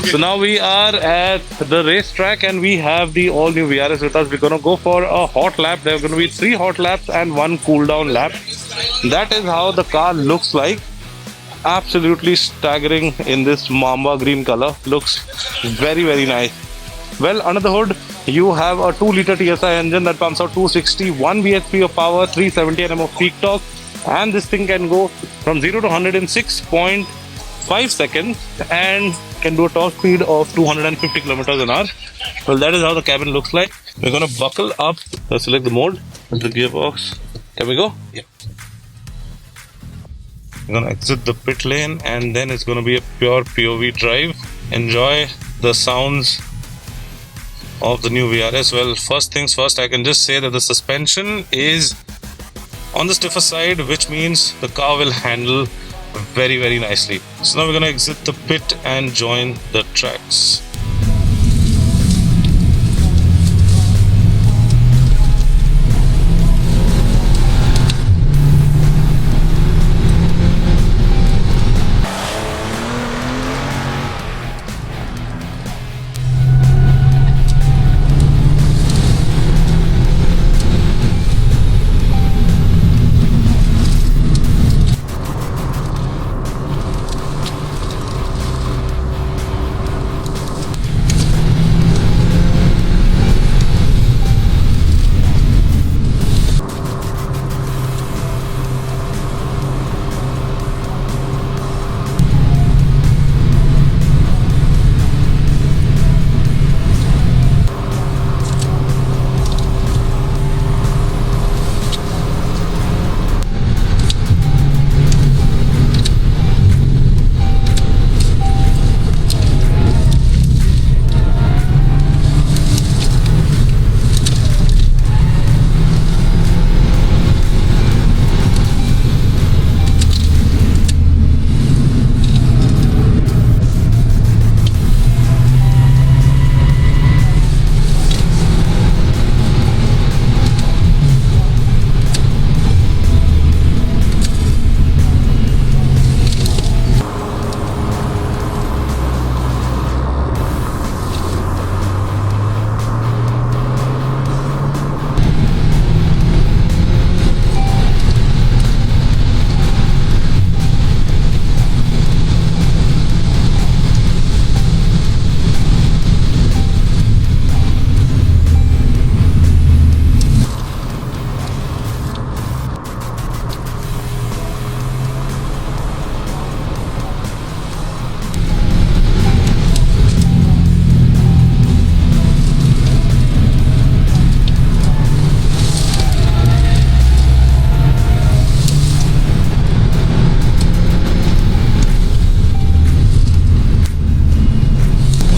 So now we are at the racetrack and we have the all new VRS with us. We're going to go for a hot lap. There are going to be 3 hot laps and 1 cool down lap. That is how the car looks like. Absolutely staggering in this mamba green color. Looks very, very nice. Well, under the hood, you have a 2-liter TSI engine that pumps out 261 bhp of power, 370 Nm of peak torque, and this thing can go from 0 to 100 in 6.5 seconds and can do a top speed of 250 kilometers an hour. Well, that is how the cabin looks like. We're going to buckle up, select the mode, the gearbox. Can we go? Yeah. We're going to exit the pit lane and then it's going to be a pure POV drive. Enjoy the sounds of the new VRS. Well, first things first, I can just say that the suspension is on the stiffer side, which means the car will handle very, very nicely. So now we're going to exit the pit and join the tracks.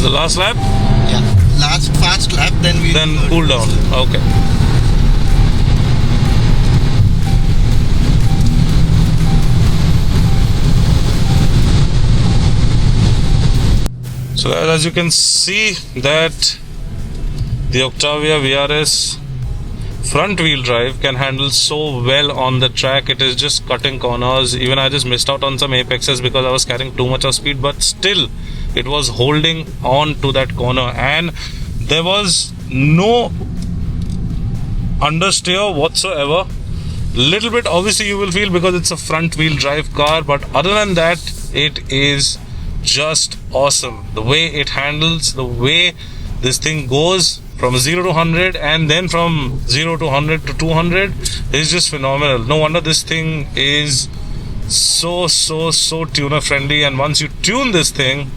The last lap? Yeah, last fast lap, then we cool down. Okay. So as you can see that the Octavia VRS front wheel drive can handle so well on the track. It is just cutting corners. Even I just missed out on some apexes because I was carrying too much of speed, but still it was holding on to that corner and there was no understeer whatsoever. Little bit obviously you will feel because it's a front wheel drive car, but other than that it is just awesome. The way it handles, the way this thing goes from 0 to 100 and then from 0 to 100 to 200 is just phenomenal. No wonder this thing is so tuner friendly, and once you tune this thing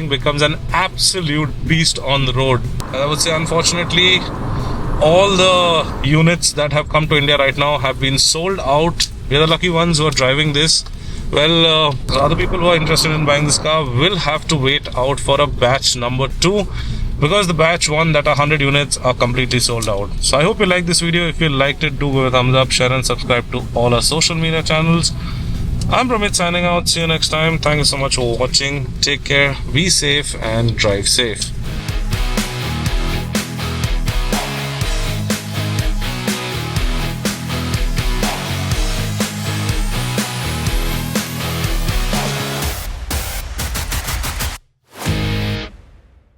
becomes an absolute beast on the road. I would say unfortunately all the units that have come to India right now have been sold out. We are the lucky ones who are driving this. Well, other people who are interested in buying this car will have to wait out for a batch number 2 because the batch 1 that are 100 units are completely sold out. So I hope you like this video. If you liked it, do give a thumbs up, share and subscribe to all our social media channels. I'm Pramit signing out. See you next time. Thank you so much for watching. Take care, be safe and drive safe.